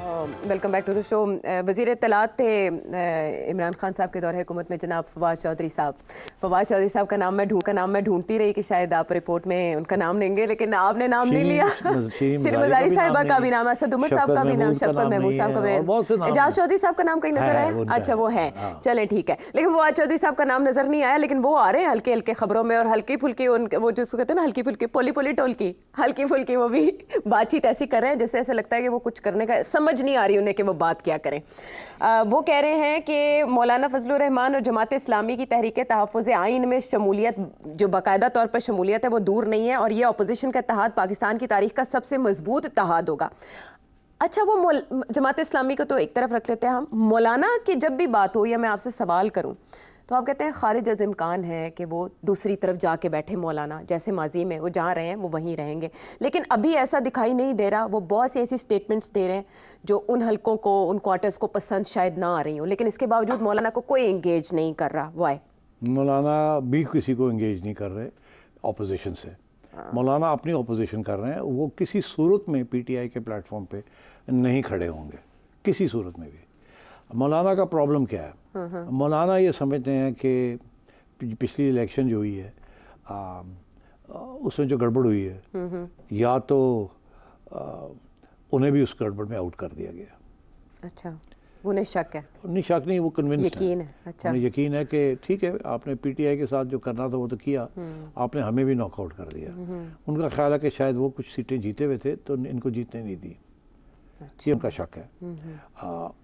Welcome back to the شو. وزیر اطلاعات تھے عمران خان صاحب کے دور حکومت میں جناب فواد چودھری صاحب. فواد چودھری صاحب کا نام میں ڈھونڈتی رہی کہ شاید آپ رپورٹ میں ان کا نام لیں گے, لیکن آپ نے نام نہیں لیا. شیریں مزاری صاحبہ کا بھی نام, اسد عمر صاحب کا بھی نام, شفقت محمود صاحب کا بھی, اعجاز چودھری صاحب کا نام کہیں نظر آیا؟ اچھا وہ ہے, چلیں ٹھیک ہے. لیکن فواد چودھری صاحب کا نام نظر نہیں آیا, لیکن وہ آ رہے ہیں ہلکے ہلکے خبروں میں, اور ہلکی پھلکی وہ جو کہتے ہیں نا ہلکی پھلکی پولی پولی ٹولکی, ہلکی پھلکی وہ بھی بات چیت ایسی کر رہے ہیں جیسے ایسا لگتا ہے کہ وہ کچھ کرنے کا سمجھ نہیں آ رہی انہیں کہ وہ بات کیا کریں. وہ کہہ رہے ہیں کہ مولانا فضل الرحمان اور جماعت اسلامی کی تحریک تحفظ آئین میں شمولیت, جو باقاعدہ طور پر شمولیت ہے, وہ دور نہیں ہے, اور یہ اپوزیشن کا اتحاد پاکستان کی تاریخ کا سب سے مضبوط اتحاد ہوگا. اچھا وہ جماعت اسلامی کو تو ایک طرف رکھ لیتے ہیں ہم, مولانا کی جب بھی بات ہو یا میں آپ سے سوال کروں تو آپ کہتے ہیں خارج از امکان ہے کہ وہ دوسری طرف جا کے بیٹھے مولانا, جیسے ماضی میں وہ جہاں رہے ہیں وہ وہیں رہیں گے. لیکن ابھی ایسا دکھائی نہیں دے رہا. وہ بہت سی ایسی سٹیٹمنٹس دے رہے ہیں جو ان حلقوں کو, ان کوارٹرز کو پسند شاید نہ آ رہی ہوں, لیکن اس کے باوجود مولانا کو کوئی انگیج نہیں کر رہا. وائی؟ مولانا بھی کسی کو انگیج نہیں کر رہے اپوزیشن سے. مولانا اپنی اپوزیشن کر رہے ہیں. وہ کسی صورت میں پی ٹی آئی کے پلیٹ فارم پہ نہیں کھڑے ہوں گے, کسی صورت میں بھی. مولانا کا پرابلم کیا ہے؟ مولانا یہ سمجھتے ہیں کہ پچھلی الیکشن جو ہوئی ہے اس میں جو گڑبڑ ہوئی ہے, یا تو انہیں بھی اس گڑبڑ میں آؤٹ کر دیا گیا. اچھا, انہیں شک ہے؟ نہیں شک نہیں, وہ کنونسڈ یقین ہے. اچھا, انہیں یقین ہے کہ ٹھیک ہے آپ نے پی ٹی آئی کے ساتھ جو کرنا تھا وہ تو کیا, آپ نے ہمیں بھی ناک آؤٹ کر دیا. ان کا خیال ہے کہ شاید وہ کچھ سیٹیں جیتے ہوئے تھے تو ان کو جیتنے نہیں دی. یہ ان کا شک ہے.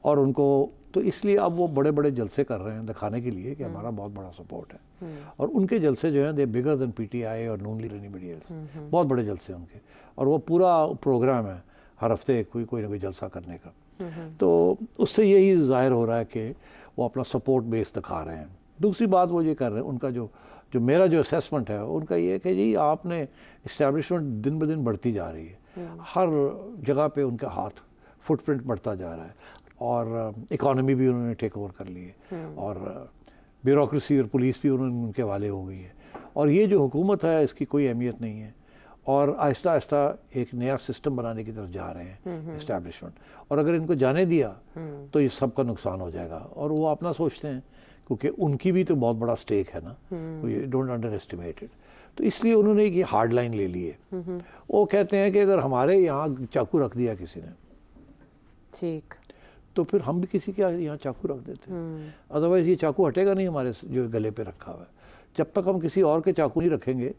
اور ان کو تو اس لیے اب وہ بڑے بڑے جلسے کر رہے ہیں دکھانے کے لیے کہ ہمارا بہت بڑا سپورٹ ہے. اور ان کے جلسے جو ہیں دے بگر دین پی ٹی آئی اور نون لیڈر اینی ایلس. بہت بڑے جلسے ہیں ان کے, اور وہ پورا پروگرام ہے ہر ہفتے کوئی نہ کوئی جلسہ کرنے کا. تو اس سے یہی ظاہر ہو رہا ہے کہ وہ اپنا سپورٹ بیس دکھا رہے ہیں. دوسری بات وہ یہ کر رہے ہیں, ان کا جو میرا جو اسیسمنٹ ہے ان کا یہ ہے کہ جی آپ نے اسٹیبلشمنٹ دن بدن بڑھتی جا رہی ہے, ہر جگہ پہ ان کا ہاتھ فٹ پرنٹ بڑھتا جا رہا ہے, اور اکانومی بھی انہوں نے ٹیک اوور کر لی ہے, اور بیوروکریسی اور پولیس بھی ان کے حوالے ہو گئی ہے. اور یہ جو حکومت ہے اس کی کوئی اہمیت نہیں ہے, اور آہستہ آہستہ ایک نیا سسٹم بنانے کی طرف جا رہے ہیں اسٹیبلشمنٹ. اور اگر ان کو جانے دیا تو یہ سب کا نقصان ہو جائے گا. اور وہ اپنا سوچتے ہیں کیونکہ ان کی بھی تو بہت بڑا سٹیک ہے نا, ڈونٹ انڈر ایسٹیمیٹ اٹ. تو اس لیے انہوں نے یہ ہارڈ لائن لے لی ہے. وہ کہتے ہیں کہ اگر ہمارے یہاں چاقو رکھ دیا کسی نے ٹھیک, تو پھر ہم بھی کسی کے یہاں چاقو رکھ دیتے ہیں. ادروائز یہ چاقو ہٹے گا نہیں ہمارے جو گلے پہ رکھا ہوا ہے. جب تک ہم کسی اور کے چاقو نہیں رکھیں گے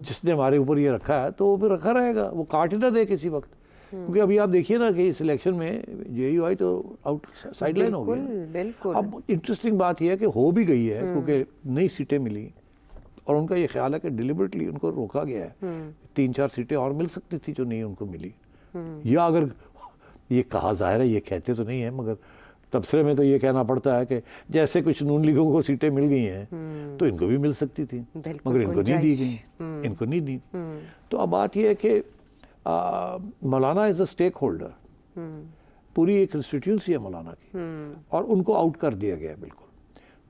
جس نے ہمارے اوپر یہ رکھا ہے, تو وہ پھر رکھا رہے گا, وہ کاٹ ہی نہ دے کسی وقت. کیونکہ ابھی آپ دیکھیے نا کہ اس الیکشن میں جے یو آئی تو آؤٹ سائڈ لائن ہو گئی. اب انٹرسٹنگ بات یہ ہے کہ ہو بھی گئی ہے کیونکہ نئی سیٹیں ملی, اور ان کا یہ خیال ہے کہ ڈیلیبریٹلی ان کو روکا گیا ہے. 3-4 سیٹیں اور مل سکتی تھی جو نہیں ان کو ملی. یا اگر یہ کہا ظاہر ہے, یہ کہتے تو نہیں ہیں مگر تبصرے میں تو یہ کہنا پڑتا ہے کہ جیسے کچھ نون لیگوں کو سیٹیں مل گئی ہیں تو ان کو بھی مل سکتی تھیں, مگر ان کو نہیں دی گئیں, ان کو نہیں دی. تو اب بات یہ ہے کہ مولانا از اے اسٹیک ہولڈر, پوری ایک کنسٹیٹیونسی ہے مولانا کی, اور ان کو آؤٹ کر دیا گیا ہے بالکل.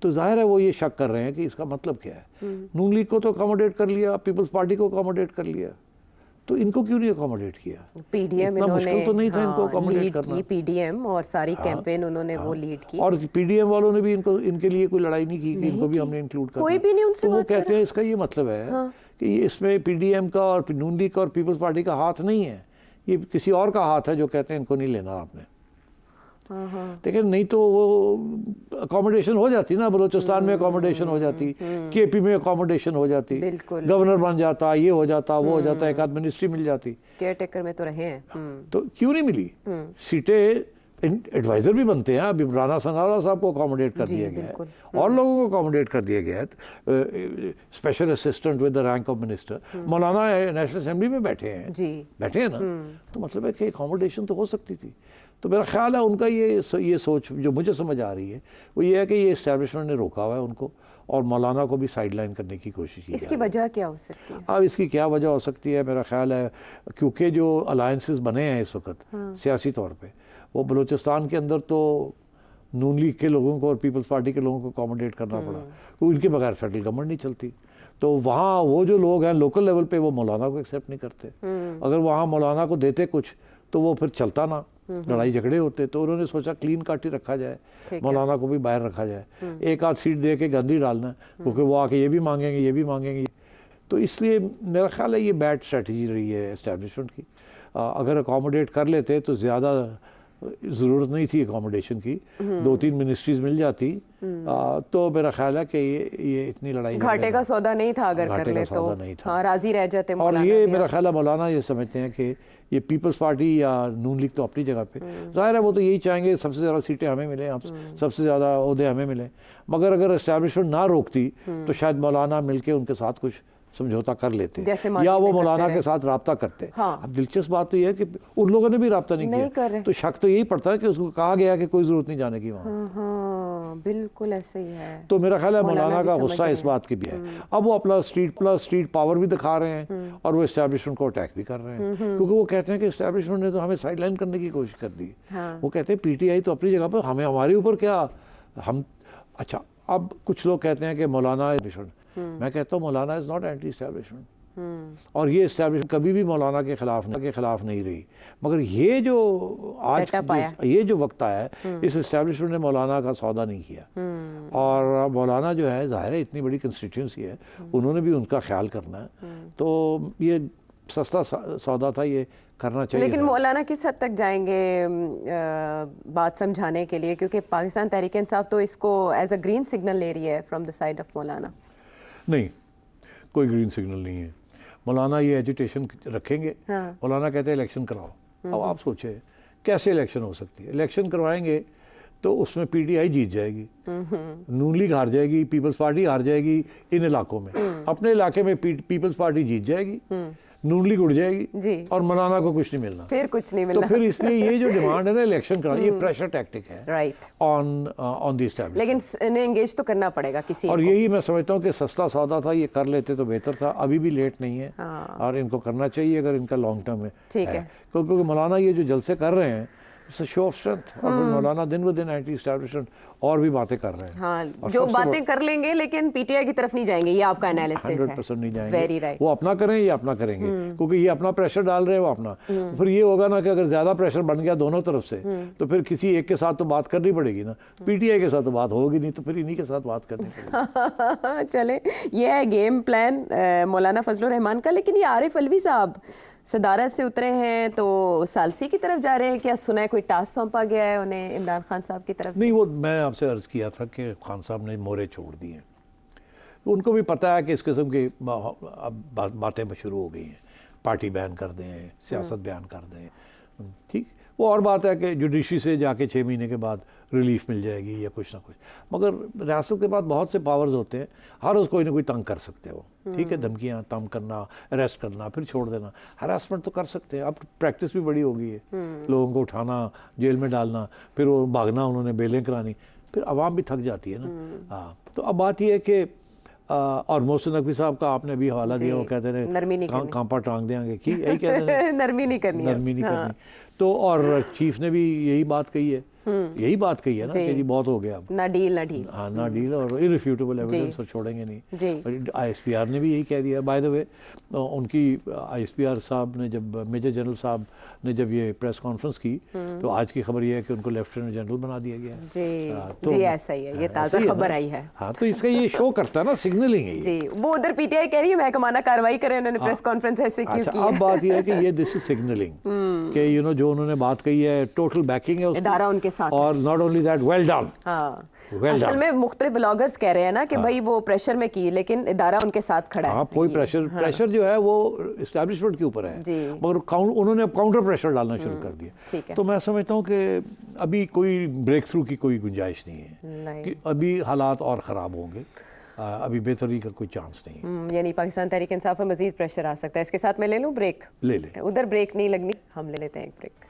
تو ظاہر ہے وہ یہ شک کر رہے ہیں کہ اس کا مطلب کیا ہے. نون لیگ کو تو اکاموڈیٹ کر لیا, پیپلز پارٹی کو اکاموڈیٹ کر لیا, تو ان کو کیوں نہیں اکاموڈیٹ کیا؟ پی ڈی ایم اتنا مشکل تو نہیں تھا ان کو اکاموڈیٹ کرنا. پی ڈی ایم اور ساری کیمپین انہوں نے وہ لیڈ کی, اور پی ڈی ایم والوں نے بھی ان کے لیے کوئی لڑائی نہیں کی کہ ان کو بھی ہم نے انکلوڈ کرنا. کوئی بھی نہیں ان سے بات. وہ کہتے ہیں اس کا یہ مطلب ہے کہ اس میں پی ڈی ایم کا اور نون لیگ کا اور پیپلز پارٹی کا ہاتھ نہیں ہے, یہ کسی اور کا ہاتھ ہے جو کہتے ہیں ان کو نہیں لینا آپ نے. لیکن نہیں تو وہ اکاموڈیشن ہو جاتی نا, بلوچستان میں اکاموڈیشن ہو جاتی, کے پی میں اکاموڈیشن ہو جاتی, گورنر بن جاتا, یہ ہو جاتا, وہ ہو جاتا, ایک آدھ منسٹری مل جاتی. کیئر ٹیکر میں تو رہے ہیں, تو کیوں نہیں ملی سیٹیں؟ ایڈوائزر بھی بنتے ہیں. ابھی رانا سنگھارا صاحب کو اکاموڈیٹ کر دیا گیا ہے, اور لوگوں کو اکاموڈیٹ کر دیا گیا ہے. Special assistant with the rank of minister Maulana national assembly میں بیٹھے ہیں نا. تو مطلب ہے کہ اکاموڈیشن تو ہو سکتی تھی. تو میرا خیال ہے ان کا یہ سوچ جو مجھے سمجھ آ رہی ہے وہ یہ ہے کہ یہ اسٹیبلشمنٹ نے روکا ہوا ہے ان کو, اور مولانا کو بھی سائڈ لائن کرنے کی کوشش کی. اس کی وجہ کیا ہو سکتی ہے؟ اب اس کی کیا وجہ ہو سکتی ہے؟ میرا خیال ہے کیونکہ جو الائنسز بنے ہیں اس وقت سیاسی طور پہ, وہ بلوچستان کے اندر تو نون لیگ کے لوگوں کو اور پیپلز پارٹی کے لوگوں کو اکاموڈیٹ کرنا پڑا, کیونکہ ان کے بغیر فیڈرل گورنمنٹ نہیں چلتی. تو وہاں وہ جو لوگ ہیں لوکل لیول پہ وہ مولانا کو ایکسیپٹ نہیں کرتے. اگر وہاں مولانا کو دیتے کچھ تو وہ پھر چلتا نا, لڑائی جھگڑے ہوتے تو انہوں نے سوچا کلین کٹ ہی رکھا جائے, مولانا کو بھی باہر رکھا جائے, ایک آدھ سیٹ دے کے گندی ڈالنا کیونکہ وہ آ کے یہ بھی مانگیں گے یہ بھی مانگیں گے. تو اس لیے میرا خیال ہے یہ بیڈ اسٹریٹجی رہی ہے اسٹیبلشمنٹ کی. اگر اکاموڈیٹ کر لیتے تو زیادہ ضرورت نہیں تھی اکاموڈیشن کی, 2-3 منسٹریز مل جاتی تو میرا خیال ہے کہ یہ اتنی لڑائی گھاٹے کا سودا نہیں تھا اگر کر لے تو, ہاں راضی رہ جاتے مولانا. اور یہ میرا خیال ہے مولانا یہ سمجھتے ہیں کہ یہ پیپلز پارٹی یا نون لیگ تو اپنی جگہ پہ ظاہر ہے وہ تو یہی چاہیں گے سب سے زیادہ سیٹیں ہمیں ملیں, سب سے زیادہ عہدے ہمیں ملیں, مگر اگر اسٹیبلشمنٹ نہ روکتی تو شاید مولانا مل کے ان کے ساتھ کچھ سمجھوتا کر لیتے یا وہ مولانا کے ساتھ رابطہ کرتے. اب دلچسپ بات تو یہ ہے کہ ان لوگوں نے بھی رابطہ نہیں کیا, تو شک تو یہی پڑتا ہے کہ اس کو کہا گیا کہ کوئی ضرورت نہیں جانے کی وہاں. بالکل ایسے ہی ہے. تو میرا خیال ہے مولانا کا غصہ اس بات کی بھی ہے. اب وہ اپنا اسٹریٹ پاور بھی دکھا رہے ہیں اور وہ اسٹیبلشمنٹ کو اٹیک بھی کر رہے ہیں, کیونکہ وہ کہتے ہیں کہ اسٹیبلشمنٹ نے تو ہمیں سائڈ لائن کرنے کی کوشش کر دی. وہ کہتے ہیں پی ٹی آئی تو اپنی جگہ پر, ہمیں ہمارے اوپر کیا ہم. اچھا اب کچھ لوگ کہتے ہیں کہ مولانا, میں کہتا ہوں مولانا از ناٹ اینٹی اسٹیبلشمنٹ, اور یہ اسٹیبلشمنٹ کبھی بھی مولانا کے خلاف نہیں رہی, مگر یہ جو آج یہ جو وقت آیا ہے اس اسٹیبلشمنٹ نے مولانا کا سودا نہیں کیا. اور مولانا جو ہے ظاہر ہے اتنی بڑی کنسٹیٹیوئنسی ہے, انہوں نے بھی ان کا خیال کرنا ہے, تو یہ سستا سودا تھا, یہ کرنا چاہیے. لیکن مولانا کس حد تک جائیں گے بات سمجھانے کے لیے, کیونکہ پاکستان تحریک انصاف تو اس کو ایز اے گرین سگنل لے رہی ہے فرام دا سائڈ آف مولانا. نہیں, کوئی گرین سگنل نہیں ہے. مولانا یہ ایجیٹیشن رکھیں گے, مولانا کہتے ہیں الیکشن کراؤ. اب آپ سوچیں کیسے الیکشن ہو سکتی ہے؟ الیکشن کروائیں گے تو اس میں پی ٹی آئی جیت جائے گی, نون لیگ ہار جائے گی, پیپلز پارٹی ہار جائے گی ان علاقوں میں, اپنے علاقے میں پیپلز پارٹی جیت جائے گی, نون لیگ اڑ جائے گی اور مولانا کو کچھ نہیں ملنا, پھر کچھ نہیں ملنا. تو پھر اس لیے یہ جو ڈیمانڈ ہے نا الیکشن کرانا, یہ پریشر ٹیکٹک ہے آن دی اسٹیبلشمنٹ. لیکن انہیں انگیج تو کرنا پڑے گا کسی, اور یہی میں سمجھتا ہوں کہ سستا سودا تھا, یہ کر لیتے تو بہتر تھا. ابھی بھی لیٹ نہیں ہے اور ان کو کرنا چاہیے اگر ان کا لانگ ٹرم ہے. کیونکہ مولانا یہ جو جلسے کر رہے ہیں it's a show of strength, اور مولانا دن ب دن اینٹی اسٹیبلشمنٹ اور بھی باتیں کر رہے ہیں. ہاں جو باتیں کر لیں گے لیکن پی ٹی آئی کی طرف نہیں جائیں گے, یہ آپ کا انالیسس ہے. 100% نہیں جائیں گے, وہ اپنا کریں یہ اپنا کریں گے, کیونکہ یہ اپنا پریشر ڈال رہے ہیں وہ اپنا. پھر یہ ہوگا نا کہ اگر زیادہ پریشر بن گیا دونوں طرف سے تو پھر کسی ایک کے ساتھ تو بات کرنی پڑے گی نا, پی ٹی آئی کے ساتھ تو بات ہوگی نہیں, تو پھر انہی کے ساتھ بات کرنی پڑے گی. چلیں یہ ہے گیم پلان مولانا فضل الرحمان کا. لیکن یہ عارف علوی صاحب صدارت سے اترے ہیں تو ثالثی کی طرف جا رہے ہیں, کیا سنا ہے کوئی ٹاسک سونپا گیا ہے انہیں عمران خان صاحب کی طرف سے؟ نہیں, وہ میں آپ سے عرض کیا تھا کہ خان صاحب نے مورے چھوڑ دی ہیں, ان کو بھی پتہ ہے کہ اس قسم کی باتیں شروع ہو گئی ہیں, پارٹی بیان کر دیں, سیاست بیان کر دیں. ٹھیک, وہ اور بات ہے کہ جوڈیشری سے جا کے 6 مہینے کے بعد ریلیف مل جائے گی یا کچھ نہ کچھ, مگر ریاست کے بعد بہت سے پاورز ہوتے ہیں, ہر روز کوئی نہ کوئی تنگ کر سکتے ہو. ٹھیک ہے, دھمکیاں تنگ کرنا, اریسٹ کرنا, پھر چھوڑ دینا, ہراسمنٹ تو کر سکتے ہیں. اب پریکٹس بھی بڑی ہو گئی ہے, لوگوں کو اٹھانا, جیل میں ڈالنا, پھر وہ بھاگنا, انہوں نے بیلیں کرانی, پھر عوام بھی تھک جاتی ہے نا. ہاں, تو اب بات یہ ہے کہ اور محسن نقوی صاحب کا آپ نے بھی حوالہ دیا, وہ کہتے ہیں کانپا ٹانگ دیں گے, یہی کہتے ہیں نرمی نہیں کرنی. تو اور چیف نے بھی یہی بات کہی ہے, نا کہ جی بہت ہو گیا, نہ ڈیل ہاں نہ ڈیل, اور irrefutable evidence اور چھوڑیں گے نہیں. آئی ایس پی آر نے بھی یہی کہہ دیا. بائی دا وے ان کی آئی ایس پی آر صاحب نے جب میجر جنرل صاحب نے جب یہ پریس کانفرنس کی تو آج کی خبر یہ ہے کہ ان کو لیفٹیننٹ جنرل بنا دیا گیا ہے. جی ایسا ہی ہے, یہ تازہ خبر آئی ہے. ہاں, تو اس کا یہ شو کرتا ہے نا, سگنلنگ ہے. جی, وہ ادھر پی ٹی آئی کہہ رہی ہے محکمانہ کارروائی کرے, انہوں نے پریس کانفرنس ایسے کیوں کی. اب بات یہ ہے کہ یہ دس از سگنلنگ کہ جو انہوں نے بات کہی ہے ٹوٹل بیکنگ ہے ادارہ ان کے ساتھ, اور not only that, well done. اصل میں مختلف بلاگرز کہہ رہے ہیں نا کہ بھائی وہ پریشر میں کی, لیکن ادارہ ان کے ساتھ کھڑا ہے. ہاں, کوئی پریشر جو ہے وہ اسٹیبلشمنٹ کے اوپر ہے, مگر انہوں نے کاؤنٹر پریشر ڈالنا شروع کر دیا. تو میں سمجھتا ہوں کہ ابھی کوئی بریک تھرو کی کوئی گنجائش نہیں ہے, کہ ابھی حالات اور خراب ہوں گے, ابھی بہتری کا کوئی چانس نہیں. یعنی پاکستان تحریک انصاف پر مزید پریشر آ سکتا ہے. اس کے ساتھ میں لے لوں بریک؟ لے لیں. ادھر بریک نہیں لگنی, ہم لے لیتے ہیں ایک بریک.